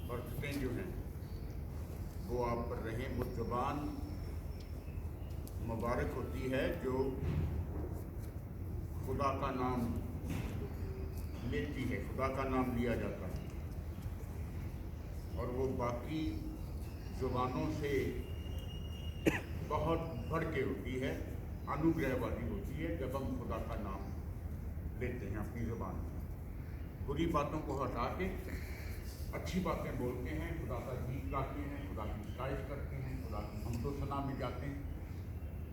बरकतें जो हैं वो आप पर रहें। वो ज़ुबान मुबारक होती है जो खुदा का नाम लेती है, खुदा का नाम लिया जाता है, और वो बाकी ज़ुबानों से बहुत बढ़ के होती है, अनुग्रह वाली होती है जब हम खुदा का नाम लेते हैं अपनी ज़ुबान में। बुरी बातों को हटा के अच्छी बातें बोलते हैं, खुदा का गीत गाते हैं, खुदा की शिकायत करते हैं, खुदा की हमदो सना में जाते हैं,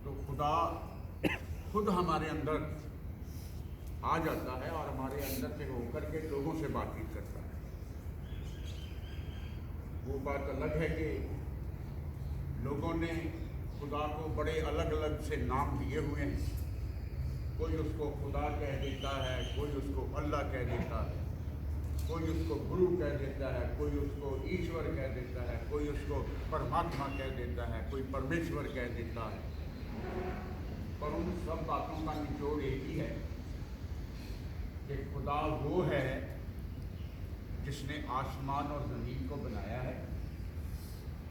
तो खुदा खुद हमारे अंदर आ जाता है और हमारे अंदर से होकर के लोगों से बातचीत करता है। वो बात अलग है कि लोगों ने खुदा को बड़े अलग अलग से नाम दिए हुए हैं। कोई उसको खुदा कह देता है, कोई उसको अल्लाह कह देता है, कोई उसको गुरु कह देता है, कोई उसको ईश्वर कह देता है, कोई उसको परमात्मा कह देता है, कोई परमेश्वर कह देता है। पर उन सब बातों का निचोड़ एक ही है कि खुदा वो है जिसने आसमान और ज़मीन को बनाया है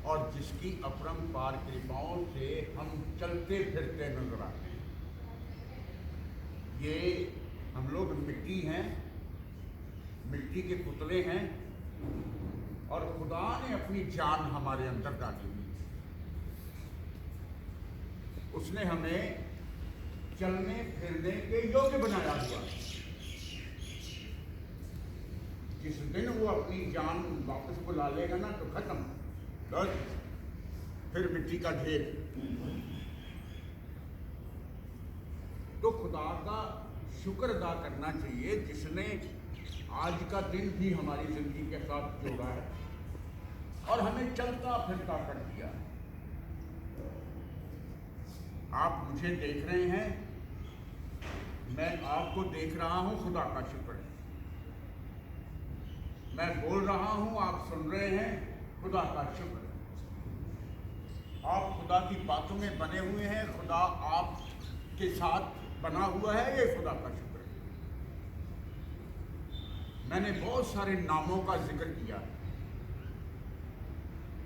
और जिसकी अपरंपार कृपाओं से हम चलते फिरते नजर आते हैं। ये हम लोग मिट्टी हैं, मिट्टी के पुतले हैं, और खुदा ने अपनी जान हमारे अंदर डाली हुई है। उसने हमें चलने फिरने के योग्य बनाया हुआ है। जिस दिन वो अपनी जान वापस बुला लेगा ना तो खत्म, बस फिर मिट्टी का ढेर। तो खुदा का शुक्र अदा करना चाहिए जिसने आज का दिन भी हमारी जिंदगी के साथ जोड़ा है और हमें चलता फिरता कर दिया है। आप मुझे देख रहे हैं, मैं आपको देख रहा हूं, खुदा का शुक्र है। मैं बोल रहा हूं, आप सुन रहे हैं, खुदा का शुक्र है। आप खुदा की बातों में बने हुए हैं, खुदा आपके साथ बना हुआ है, ये खुदा का शुक्र है। मैंने बहुत सारे नामों का जिक्र किया है।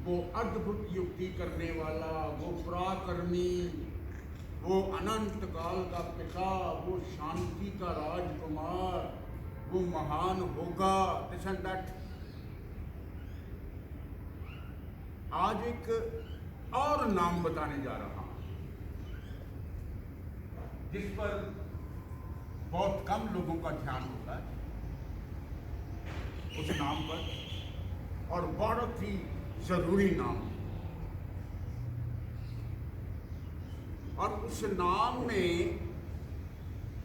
वो अद्भुत युक्ति करने वाला, वो पराक्रमी, वो अनंत काल का पिता, वो शांति का राजकुमार, वो महान होगा, दिस एंड दैट। आज एक और नाम बताने जा रहा हूं जिस पर बहुत कम लोगों का ध्यान होता है, उस नाम पर, और बहुत ही जरूरी नाम। और उस नाम में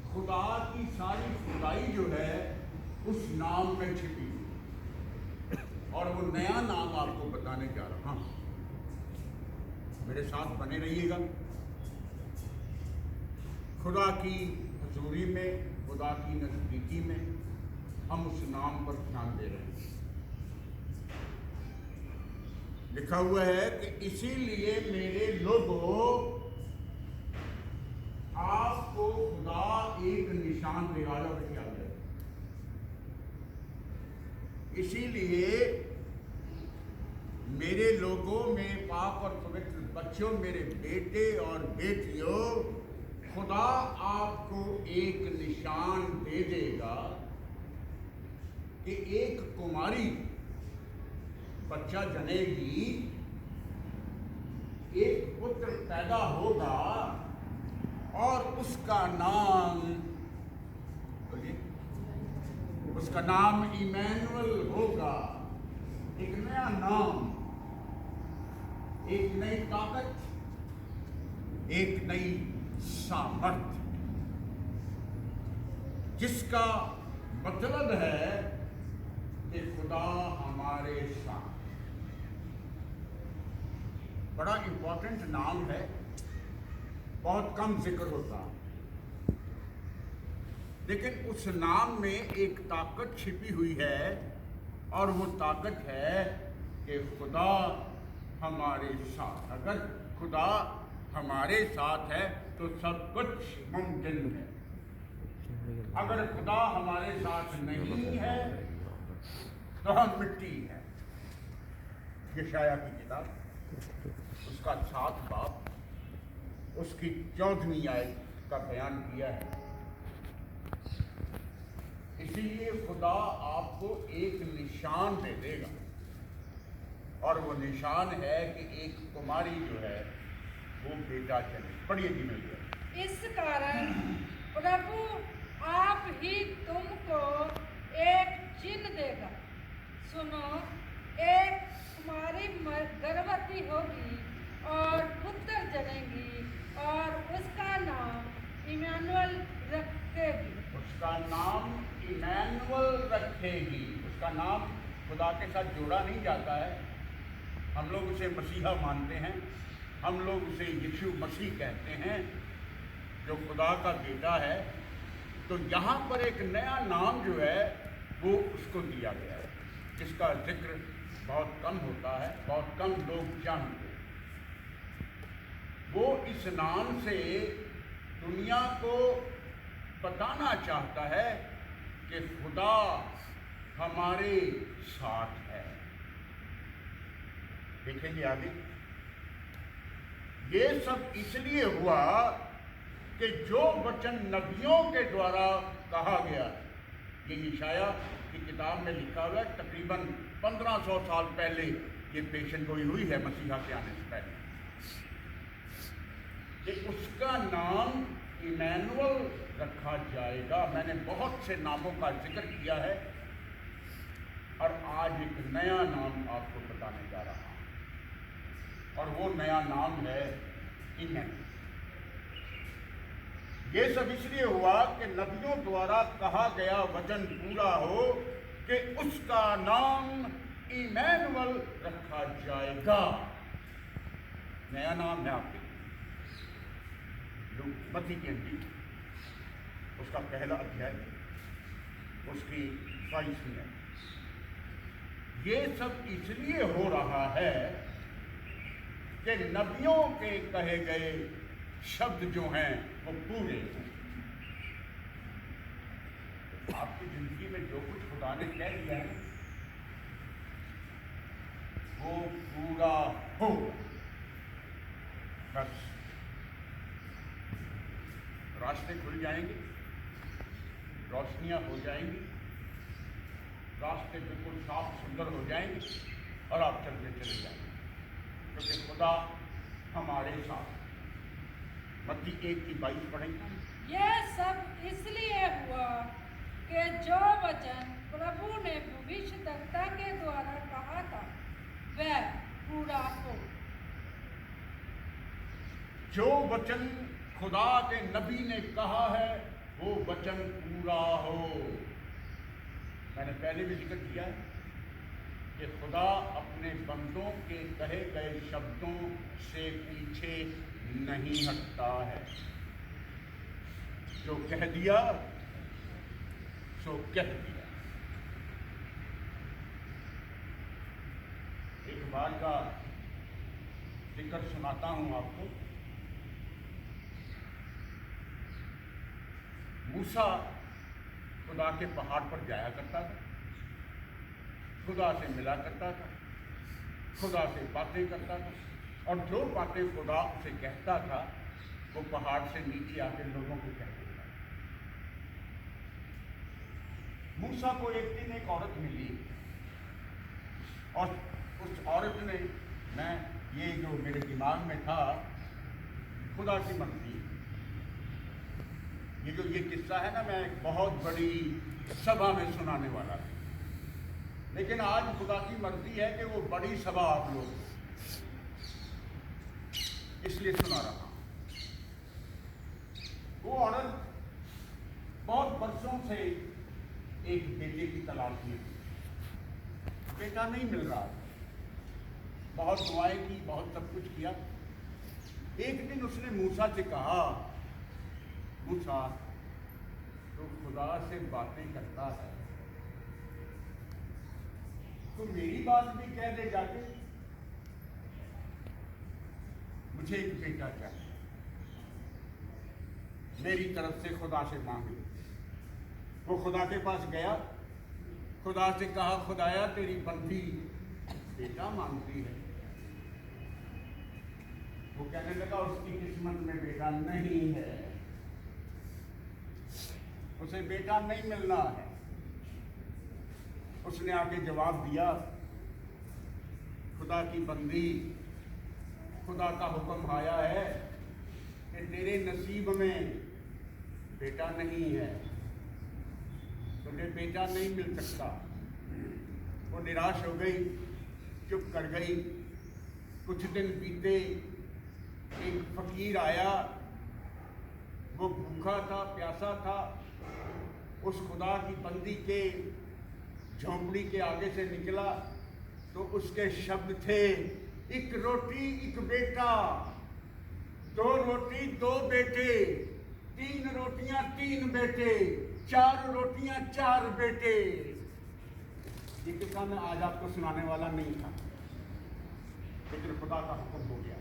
खुदा की सारी खुदाई जो है उस नाम में छिपी हुई, और वो नया नाम आपको बताने जा रहा हूं। मेरे साथ बने रहिएगा। खुदा की हजूरी में, खुदा की नजदीकी में हम उस नाम पर ध्यान दे रहे हैं। लिखा हुआ है कि इसीलिए मेरे लोगों, आपको खुदा एक निशान दे रहा है। इसीलिए मेरे लोगों में, पाक और पवित्र बच्चों, मेरे बेटे और बेटियों, खुदा आपको एक निशान दे देगा कि एक कुमारी बच्चा जनेगी, एक पुत्र पैदा होगा और उसका नाम इमैनुअल होगा। एक नया नाम, एक नई ताकत, एक नई सामर्थ्य, जिसका मतलब है कि खुदा हमारे साथ। बड़ा इंपॉर्टेंट नाम है, बहुत कम जिक्र होता है, लेकिन उस नाम में एक ताकत छिपी हुई है, और वो ताकत है कि खुदा हमारे साथ। अगर खुदा हमारे साथ है तो सब कुछ मुमकिन है। अगर खुदा हमारे साथ नहीं है तो हम मिट्टी हैं। यशाया की किताब, उसका 7 बाब, उसकी 14वीं आयत का बयान किया है। इसीलिए खुदा आपको एक निशान दे देगा, और वो निशान है कि एक कुमारी जो है वो बेटा जने। पढ़िए जी मेरे। इस कारण प्रभु आप ही तुमको एक चिन्ह देगा। सुनो, एक कुमारी गर्भवती होगी और पुत्र जनेगी और उसका नाम इमानुएल रखेगी। उसका नाम इमानुएल रखेगी। उसका नाम खुदा के साथ जोड़ा नहीं जाता है। हम लोग उसे मसीहा मानते हैं, हम लोग उसे यीशु मसीह कहते हैं जो खुदा का बेटा है। तो यहाँ पर एक नया नाम जो है वो उसको दिया गया है, जिसका जिक्र बहुत कम होता है, बहुत कम लोग जानते हैं। वो इस नाम से दुनिया को बताना चाहता है कि खुदा हमारे साथ है। देखेंगे आगे। ये सब इसलिए हुआ कि जो वचन नबियों के द्वारा कहा गया, ये यशाया की किताब में लिखा हुआ है, तकरीबन 1500 साल पहले ये पेशन गोई हुई है मसीहा के आने से पहले, कि उसका नाम इमानुएल रखा जाएगा। मैंने बहुत से नामों का जिक्र किया है और आज एक नया नाम आपको बताने जा रहा हूं, और वो नया नाम है इमानुएल। ये सब इसलिए हुआ कि नबियों द्वारा कहा गया वचन पूरा हो कि उसका नाम इमानुएल रखा जाएगा। नया नाम है आपके मत्ती की इंजील, उसका पहला अध्याय, उसकी 22वीं आयत। ये सब इसलिए हो रहा है कि नबियों के कहे गए शब्द जो हैं वो पूरे हैं। आपकी जिंदगी में जो कुछ खुदा ने कह दिया है वो पूरा होगा। बस रास्ते खुल जाएंगे, रोशनियां हो जाएंगी, रास्ते बिल्कुल साफ सुंदर हो जाएंगे और आप चलते चले जाएंगे, क्योंकि खुदा हमारे साथ। मत्ती 1 की 22 पढ़ेंगे। यह सब इसलिए हुआ कि जो वचन प्रभु ने भविष्यद्वक्ता के द्वारा कहा था वह पूरा हो। जो वचन खुदा के नबी ने कहा है वो वचन पूरा हो। मैंने पहले भी जिक्र किया है कि खुदा अपने बंदों के कहे गए शब्दों से पीछे नहीं हटता है। जो कह दिया सो कह दिया। एक बार का जिक्र सुनाता हूं आपको। मूसा खुदा के पहाड़ पर जाया करता था, खुदा से मिला करता था, खुदा से बातें करता था, और जो बातें खुदा से कहता था वो पहाड़ से नीचे आके लोगों को कहता था। मूसा को एक दिन एक औरत मिली और उस औरत ने, मैं ये जो मेरे दिमाग में था खुदा की मर्जी, ये किस्सा है ना, मैं एक बहुत बड़ी सभा में सुनाने वाला था, लेकिन आज खुदा की मर्जी है कि वो बड़ी सभा आप लोग, इसलिए सुना रहा हूं। वो औरत बहुत वर्षों से एक बेटे की तलाश में थी, बेटा नहीं मिल रहा, बहुत दुआएं की, बहुत सब कुछ किया। एक दिन उसने मूसा से कहा, मूसा तो खुदा से बातें करता है, तो मेरी बात भी कह दे जाके, मुझे एक बेटा चाहिए, मेरी तरफ से खुदा से मांगे। वो खुदा के पास गया, खुदा से कहा, खुदाया तेरी बंदी बेटा मांगती है। वो कहने लगा उसकी किस्मत में बेटा नहीं है, उसे बेटा नहीं मिलना है। उसने आके जवाब दिया, खुदा की बंदी, खुदा का हुक्म आया है कि तेरे नसीब में बेटा नहीं है, तुझे बेटा नहीं मिल सकता। वो निराश हो गई, चुप कर गई। कुछ दिन बीते, एक फकीर आया, वो भूखा था, प्यासा था। उस खुदा की बंदी के झोंपड़ी के आगे से निकला तो उसके शब्द थे, एक रोटी एक बेटा, 2 रोटी 2 बेटे, 3 रोटियां 3 बेटे, 4 रोटियां 4 बेटे। ये किस्सा मैं आज आपको सुनाने वाला नहीं था, लेकिन खुदा का हुक्म हो गया।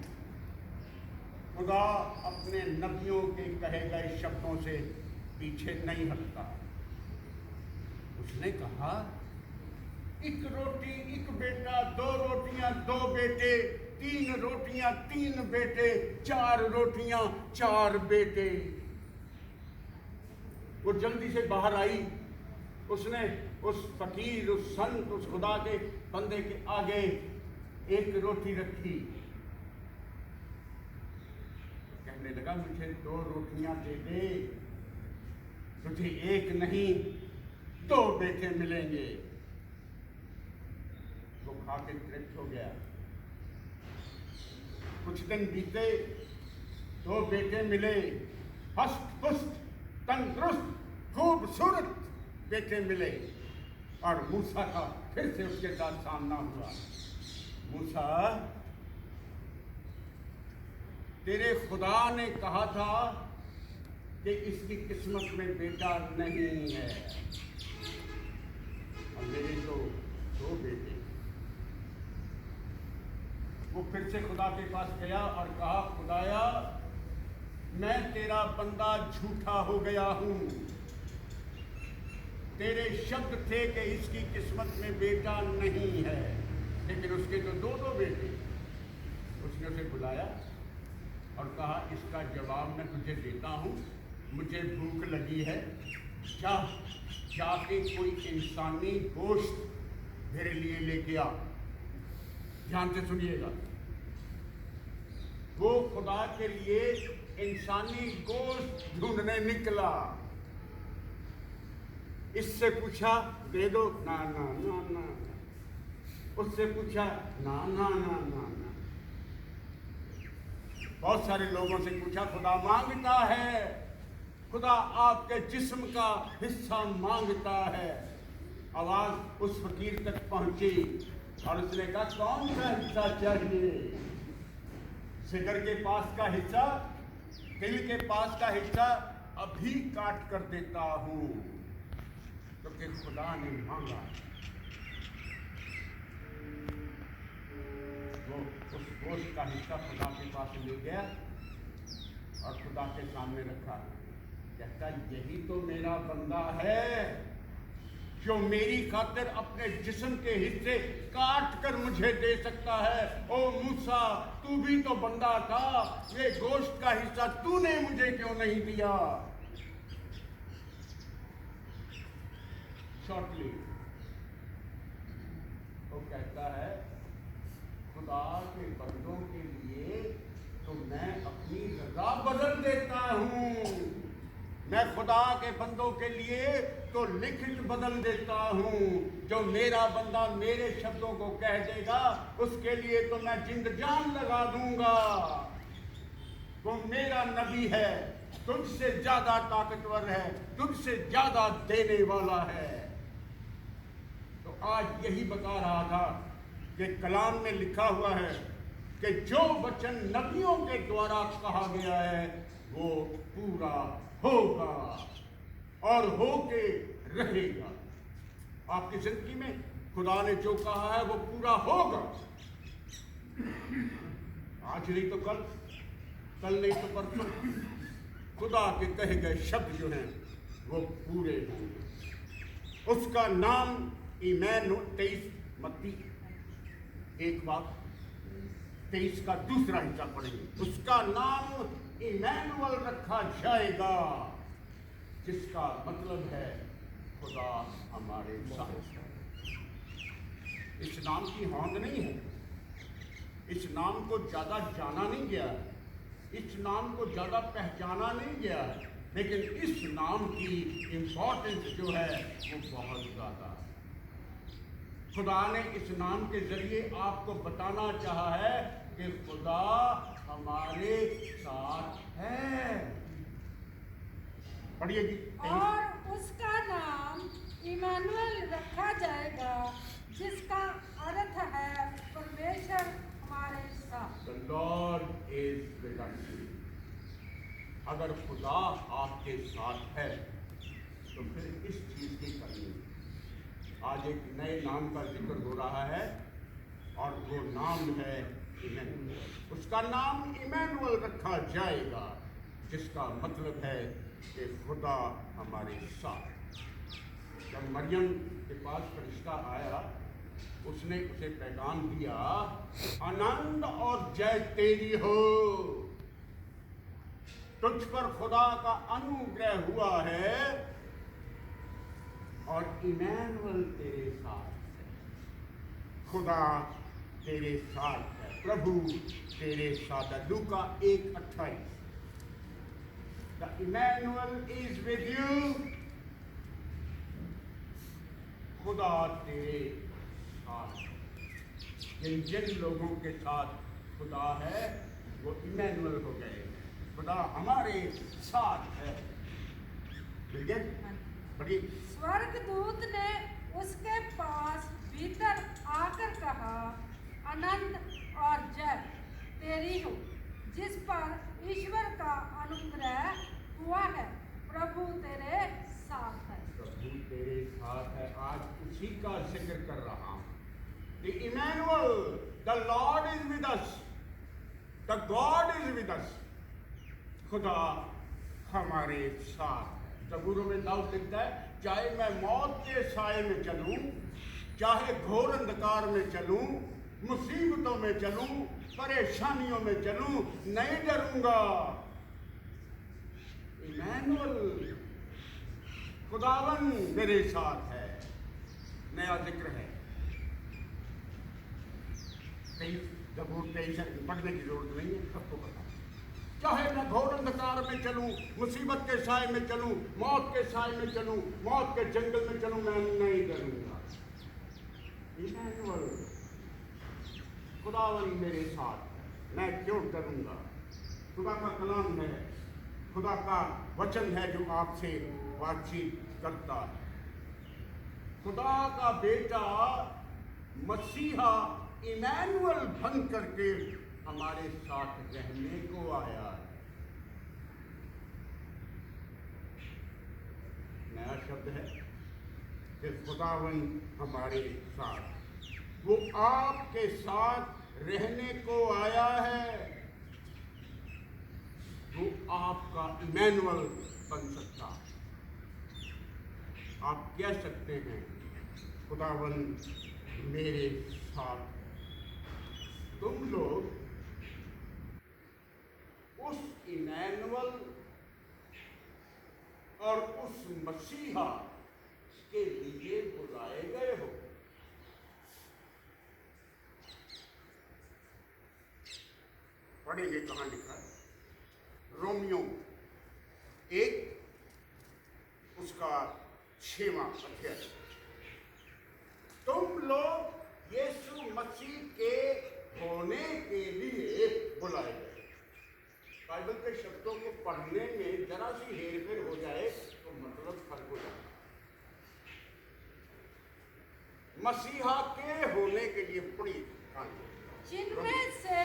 खुदा अपने नबियों के कहे गए शब्दों से पीछे नहीं हटता। उसने कहा, 1 रोटी 1 बेटा, 2 रोटियां 2 बेटे, 3 रोटियां 3 बेटे, 4 रोटियां 4 बेटे। वो जल्दी से बाहर आई। उसने उस फकीर, उस संत, उस खुदा के बंदे के आगे 1 रोटी रखी। कहने लगा, मुझे 2 रोटियां दे दे, तुझे 1 नहीं 2 बेटे मिलेंगे। वो खा के तृप्त हो गया। कुछ दिन बीते, 2 बेटे मिले, हष्ट पुष्ट, तंदुरुस्त, खूबसूरत बेटे मिले। और मूसा का फिर से उसके साथ सामना हुआ। मूसा, तेरे खुदा ने कहा था कि इसकी किस्मत में बेटा नहीं है, और मेरे तो 2 बेटे। वो फिर से खुदा के पास गया और कहा, खुदाया, मैं तेरा बंदा झूठा हो गया हूं। तेरे शब्द थे कि इसकी किस्मत में बेटा नहीं है, लेकिन उसके तो 2 बेटे। उसने उसे बुलाया और कहा, इसका जवाब मैं तुझे देता हूं, मुझे भूख लगी है, जाके कोई इंसानी गोश्त मेरे लिए लेके आ। ध्यान से सुनिएगा, वो खुदा के लिए इंसानी गोश्त ढूंढने निकला। इससे पूछा, दे दो, ना ना ना ना। उससे पूछा, ना ना ना ना ना। बहुत सारे लोगों से पूछा, खुदा मांगता है, खुदा आपके जिस्म का हिस्सा मांगता है। आवाज उस फकीर तक पहुंची और उसने कहा, कौन सा हिस्सा चाहिए? जिगर के पास का हिस्सा, दिल के पास का हिस्सा अभी काट कर देता हूं, क्योंकि खुदा ने मांगा। वो उस गोश्त का हिस्सा खुदा के पास ले गया और खुदा के सामने रखा। कहता, यही तो मेरा बंदा है जो मेरी खातिर अपने जिस्म के हिस्से काट कर मुझे दे सकता है। ओ मूसा, तू भी तो बंदा था, ये गोश्त का हिस्सा तूने मुझे क्यों नहीं दिया? शॉर्टली वो कहता है, खुदा के बंदों के लिए तो मैं अपनी रजा बदल देता हूं। मैं खुदा के बंदों के लिए तो लिखित बदल देता हूं। जो मेरा बंदा मेरे शब्दों को कह देगा, उसके लिए तो मैं जिंद जान लगा दूंगा। वो मेरा नबी है, तुझसे ज्यादा ताकतवर है, तुझसे ज्यादा देने वाला है। तो आज यही बता रहा था कि कलाम में लिखा हुआ है कि जो वचन नबियों के द्वारा कहा गया है वो पूरा होगा और होके रहेगा। आपकी जिंदगी में खुदा ने जो कहा है वो पूरा होगा। आज नहीं तो कल, कल नहीं तो परसों, खुदा के कहे गए शब्द जो हैं वो पूरे होंगे। उसका नाम ईमैनुएल, 23 मत्ती एक बात 23 का दूसरा हिस्सा पढ़ेंगे। उसका नाम इमैनुअल रखा जाएगा, जिसका मतलब है खुदा हमारे साथ। इस नाम की होंद नहीं है, इस नाम को ज्यादा जाना नहीं गया है, इस नाम को ज्यादा पहचाना नहीं गया है, लेकिन इस नाम की इंपॉर्टेंस जो है वो बहुत ज्यादा है। खुदा ने इस नाम के जरिए आपको बताना चाहा है कि खुदा हमारे साथ है। पढ़िए जी। और उसका नाम इमानुएल रखा जाएगा, जिसका अर्थ है परमेश्वर हमारे साथ। The Lord is with us। अगर खुदा आपके साथ है तो फिर इस चीज की कमी नहीं। आज एक नए नाम का जिक्र हो रहा है और वो नाम है इमैनुअल। उसका नाम इमैनुअल रखा जाएगा, जिसका मतलब है कि खुदा हमारे साथ। जब मरियम के पास फरिश्ता आया, उसने उसे पैगाम दिया, आनंद और जय तेरी हो, तुझ पर खुदा का अनुग्रह हुआ है और इमैनुअल तेरे साथ है। खुदा तेरे साथ है, प्रभु तेरे साथ है। लूका 1:28। The Emmanuel is with you। खुदा तेरे साथ। जिन जिन लोगों के साथ खुदा है वो इमैनुअल हो गए। खुदा हमारे साथ है। ठीक है, बढ़िए। स्वर्गदूत ने उसके पास भीतर आकर कहा, आनंद और जय तेरी हो, जिस पर ईश्वर का अनुग्रह हुआ है, प्रभु तेरे साथ है। प्रभु तेरे साथ है। आज उसी का जिक्र कर रहा हूं। The Emmanuel, the Lord is with us, the God is with us। खुदा हमारे साथ है। ज़बूरों में दाऊद लिखता है, चाहे मैं मौत के साए में चलूं, चाहे घोर अंधकार में चलूं, मुसीबतों में चलूं, परेशानियों में चलूं, नहीं डरूंगा। इमैनुअल, खुदावन मेरे साथ है। नया जिक्र है। ज़बूर 23 पढ़ने की जरूरत नहीं है, सबको पता। चाहे मैं घोर अंधकार में चलूं, मुसीबत के साए में चलूं, मौत के साए में चलूं, मौत के जंगल में चलूं, मैं नहीं डरूंगा। इमैनुअल, खुदावन मेरे साथ है, मैं क्यों डरूंगा। खुदा का कलाम है, खुदा का वचन है जो आपसे बातचीत करता है। खुदा का बेटा मसीहा इमैनुअल बन करके हमारे साथ रहने को आया है। नया शब्द है कि खुदावन हमारे साथ। वो आपके साथ रहने को आया है। वो आपका इमैनुअल बन सकता है। आप कह सकते हैं, खुदावन मेरे साथ। तुम लोग उस इमैनुअल और उस मसीहा के लिए बुलाए गए हो। पढ़ेंगे कहां लिखा है। रोमियो 1 उसका 6वां अध्याय। तुम लोग यीशु मसीह के होने के लिए बुलाए गए। बाइबल के शब्दों को पढ़ने में जरा सी हेरफेर हो जाए तो मतलब फर्क हो जाता है। मसीहा के होने के लिए पढ़ी, जिनमें से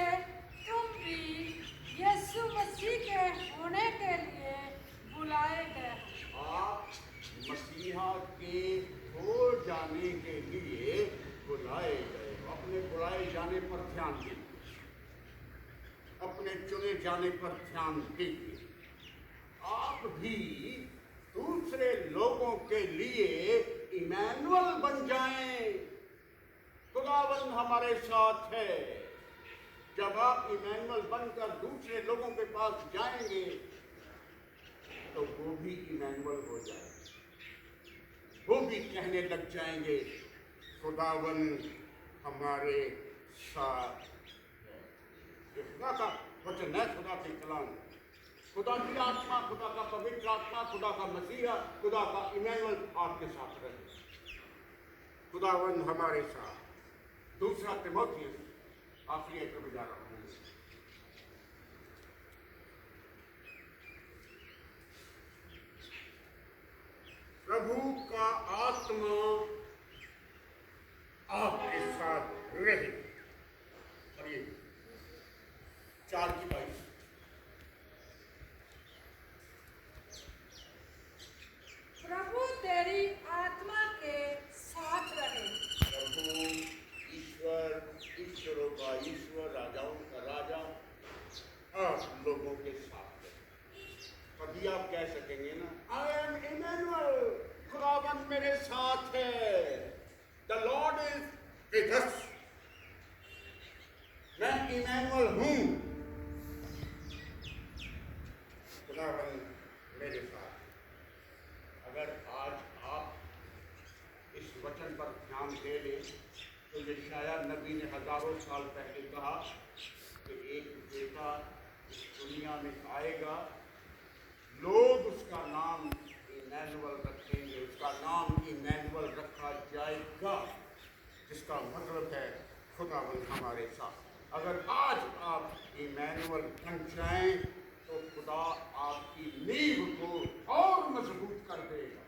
तुम भी यीशु मसीह के होने के लिए बुलाए गए। आप मसीहा के हो जाने के लिए बुलाए गए। अपने बुलाए जाने पर ध्यान दीजिए, अपने चुने जाने पर ध्यान दीजिए। आप भी दूसरे लोगों के लिए इमैनुअल बन जाएं। खुदावन हमारे साथ है। जब आप इमैनुअल बनकर दूसरे लोगों के पास जाएंगे तो वो भी इमैनुअल हो जाएंगे, वो भी कहने लग जाएंगे खुदावन हमारे साथ है। ये खुदा का वचन है, खुदा के कलाम, खुदा की आत्मा, खुदा का पवित्र आत्मा, खुदा का मसीहा, खुदा का इमैनुअल आपके साथ रहे। खुदावन हमारे साथ। दूसरा तीमुथियुस, आखिरी एक जा रहा हूँ। प्रभु का आत्मा आपके साथ रहे। और ये 4:22, प्रभु तेरी आत्मा के साथ रहे। प्रभु ईश्वर, ईश्वरों का ईश्वर, राजाओं का राजा आप लोगों के साथ रहे। कभी आप कह सकेंगे ना, आई एम इमैनुअल, खुदावन मेरे साथ है, the Lord is with us, मैं इमैनुअल हूं, खुदावन मेरे साथ। अगर आज आप इस वचन पर ध्यान दे लें तो यशायाह नबी ने हजारों साल पहले कहा कि एक बेटा इस दुनिया में आएगा, लोग उसका नाम इमैनुअल रखेंगे, उसका नाम इमैनुअल रखा जाएगा, जिसका मतलब है खुदावंद हमारे साथ। अगर आज आप इमैनुअल बन जाएं तो खुदा आपकी नींव को और मजबूत कर देगा।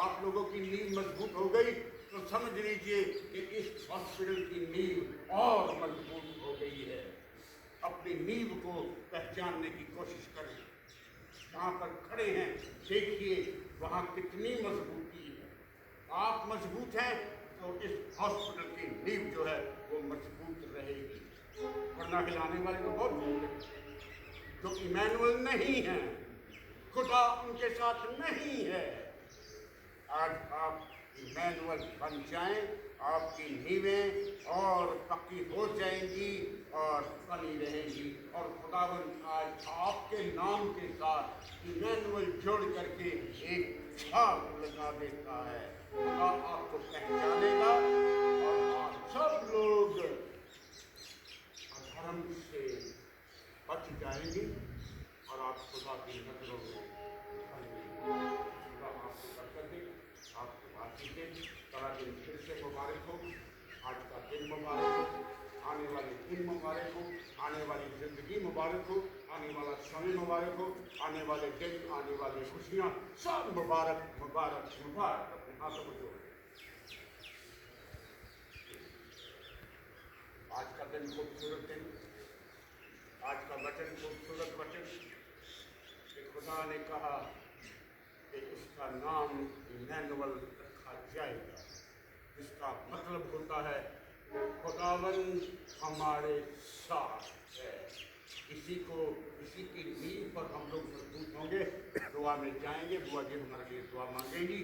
आप लोगों की नींव मजबूत हो गई तो समझ लीजिए कि इस हॉस्पिटल की नींव और मजबूत हो गई है। अपनी नींव को पहचानने की कोशिश करें। जहाँ पर खड़े हैं देखिए वहाँ कितनी मजबूती है। आप मजबूत हैं तो इस हॉस्पिटल की नींव जो है वो मजबूत रहेगी। वरना हिलाने वाले तो बहुत लोग हैं जो इमैनुअल नहीं है, खुदा उनके साथ नहीं है। आज आप इमैनुअल बन जाएं, आपकी नींवें और पक्की हो जाएंगी और बनी रहेंगी। और खुदावन आज आपके नाम के साथ इमैनुअल जोड़ करके एक छाप लगा देता है। खुदा आपको पहचानेगा और आप सब लोग अधर्म से बच जाएंगे और आप खुदा की नजरों में खुदा आपको बरकत दे, आपको आशीष दे। सारा दिन फिर से मुबारक हो, आज का दिन मुबारक हो, आने वाले दिन मुबारक हो, आने वाली जिंदगी मुबारक हो, आने वाला समय मुबारक हो, आने वाले दिन, आने वाली खुशियाँ सब मुबारक मुबारक मुबारक। अपने हाथों को जोड़ आज का दिन खूबसूरत दिन, आज का वचन खूबसूरत वचन कि खुदा ने कहा कि इसका नाम इमैनुअल रखा जाएगा, जिसका मतलब होता है खुदावन हमारे साथ है। इसी की नींव पर हम लोग मजबूत होंगे। दुआ में जाएंगे, बुआ जी हमारे लिए दुआ मांगेंगी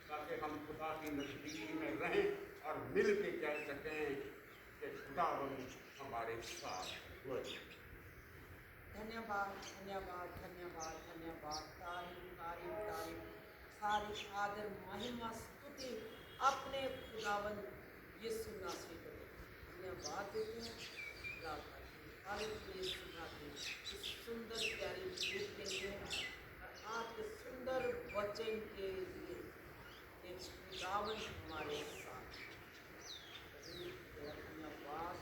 ताकि हम खुदा की नजदीकी में रहें और मिल के कह सकें कि खुदावन हमारे साथ है। धन्यवाद धन्यवाद धन्यवाद धन्यवाद। तारीफ तारीफ तारीफ, सारी आदर महिमा स्तुति अपने खुदावन यीशु मसीह को धन्यवाद देते हैं। इस सुंदर प्यारी गीत के लिए और आपके सुंदर वचन के लिए एक खुदावन हमारे साथ। धन्यवाद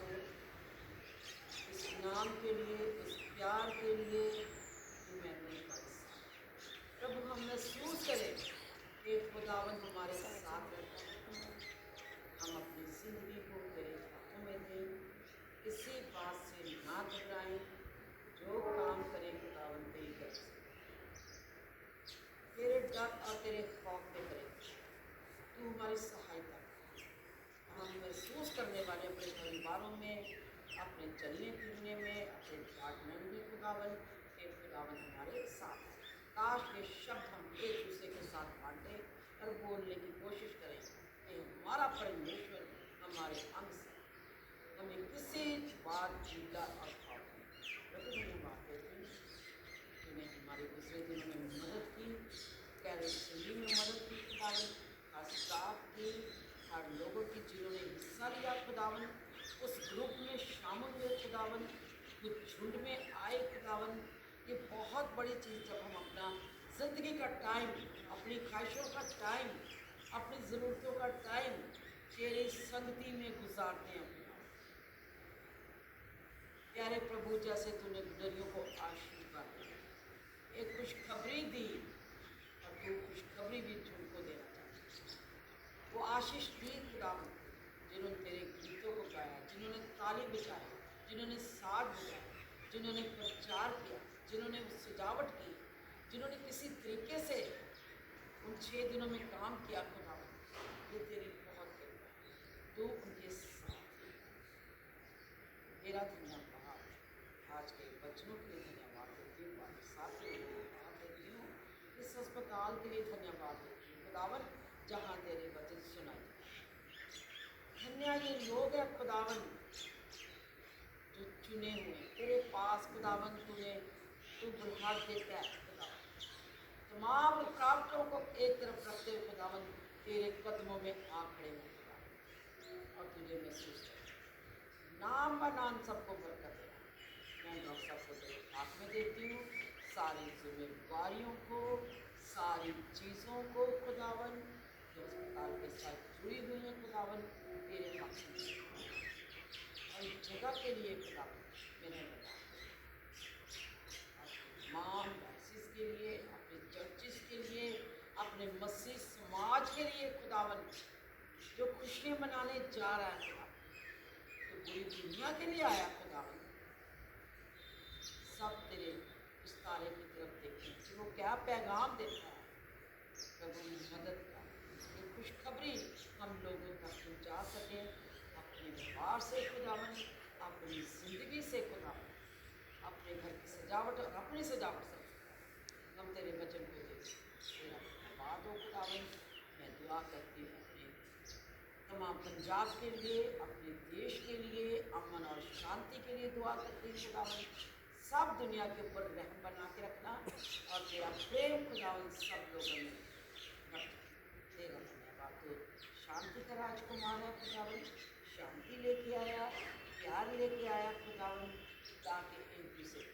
इस नाम के लिए, इस प्यार के लिए कि मैंने प्रभु हम महसूस करें कि खुदावन हमारे साथ रहता है। हम अपनी जिंदगी को तेरे हाथों में दें, किसी बात से ना घबराएं, जो काम करें खुदावन तेरी कर तेरे डर और तेरे खौफ में करें। तू हमारी सहायता कर। हम महसूस करने वाले अपने परिवारों में, अपने चलने फिरने में, अपने डिपार्टमेंट में खुदावन के खुदावन हमारे साथ है। काश ये शब्द हम एक दूसरे के साथ बांटें और बोलने की कोशिश करें कि हमारा परमेश्वर हमारे अंग से हमें किसी बात की डर और खौफ नहीं। प्रभु धन्यवाद देते हैं, तूने हमारे गुजरे दिनों में मदद की, कैरेसली में मदद की खुदावन, हर स्टाफ की, हर लोगों की जिन्होंने हिस्सा लिया खुदावन, उस ग्रुप में शामिल हुए खुदावन, कुछ झुंड में आए खुदावन। ये बहुत बड़ी चीज़ जब हम अपना ज़िंदगी का टाइम, अपनी ख्वाहिशों का टाइम, अपनी ज़रूरतों का टाइम तेरी संगति में गुजारते हैं खुदा। प्यारे प्रभु, जैसे तूने गुडरियों को आशीर्वाद दिया, एक खुशखबरी दी और तू खुशखबरी भी झुंड को देना चाहती। वो आशीष दी खुदा जिन्होंने तेरे गीतों को गाया, जिन्होंने ताली बजाई, जिन्होंने साथ बजाया, जिन्होंने प्रचार किया, जिन्होंने सजावट की, जिन्होंने किसी तरीके से उन 6 दिनों में काम किया खुदा, ये तेरी बहुत कृपा है। तू उनके साथ मेरा धन्यवाद, आज के बच्चों के लिए धन्यवाद देती हूँ, बाकी साथ धन्यवाद देती हूँ, इस अस्पताल के लिए धन्यवाद देती हूँ खुदावन, जहाँ तेरे वचन सुनाए। धन्य ये लोग हैं खुदावन जो चुने हुए तेरे पास खुदावन, तू बुलहार देता है खुदावन, तमाम रुकावटों को एक तरफ रखते हुए खुदावन तेरे कदमों में आ खड़े हो खुदावन, और तुझे महसूस कर नाम व नाम सबको बरकत दे। मैं डॉक्टर साहब को तेरे हाथ में देती हूँ, सारी जिम्मेवारियों को, सारी चीज़ों को खुदावन जो अस्पताल के साथ जुड़ी हुई हैं खुदावन, तेरे हाथ में और जगह के लिए खुदावन मैंने बताया, तमाम डायसिस के लिए, अपने चर्चिस के लिए, अपने मसीह समाज के लिए खुदावन जो खुशियाँ मनाने जा रहा है खुदावन, तो पूरी दुनिया के लिए आया खुदावन, सब तेरे इस तारे की तरफ देखें कि वो क्या पैगाम देता है। प्रभु मदद का ये खुशखबरी हम लोगों तक पहुँचा सकें, अपने व्यवहार से खुदावन, अपनी ज़िंदगी से खुदावन, अपने घर की सजावट और अपनी सजावट से हम तेरे वचन को दे तेरा धन्यवाद हो खुदावन। मैं दुआ करती हूँ अपने तमाम पंजाब के लिए, अपने देश के लिए अमन और शांति के लिए दुआ करती हूँ खुदावन, सब दुनिया के ऊपर रहम बना के रखना और तेरा प्रेम खुदावन सब लोगों में तेरा धन्यवाद। तो शांति का राजकुमार है खुदावन, शांति लेके आया, प्यार लेके आया खुदावन, ताकि एक दूसरे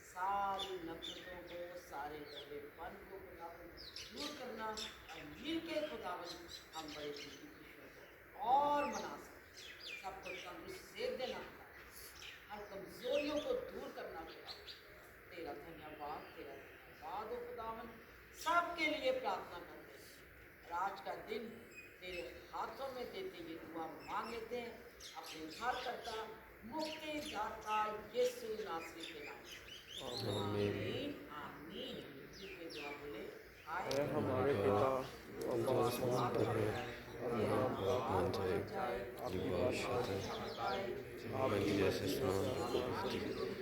सारी नफरतों को, सारे दबेपन को खुदावन दूर करना और मिल के खुदावन हम बड़े खुशी खुशियों को और मना सकें, सबको तंदुरुस्त सेहत देना, हर कमजोरियों को दूर करना खुदावन, तेरा धन्यवाद हो खुदावन। सबके लिए प्रार्थना करते हैं, आज का दिन तेरे हाथों में देते ये दुआ मांग लेते हैं अपने घर करता मुक्ति दाता यीशु नासरी के नाम। आमीन आमीन। ये दुआ बोले, आए हमारे पिता जो आसमान पर है, अपना नाम मान जाए, आपकी बादशाह है, आपकी जैसे स्नान हमारे रोज की रोटी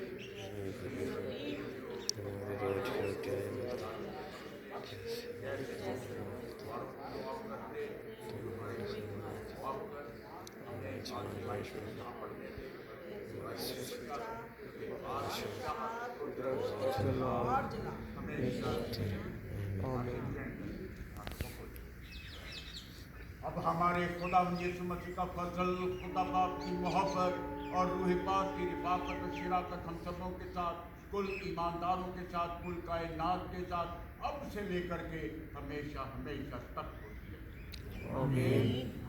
अब हमारे खुदा यीशु मसीह का फजल, खुदा बाप की मोहब्बत और रूह पाक की रिफाकत और शिराकत हम सबों के साथ, कुल ईमानदारों के साथ, कुल कायनात के साथ अब से लेकर के हमेशा हमेशा तक होती है। आमीन।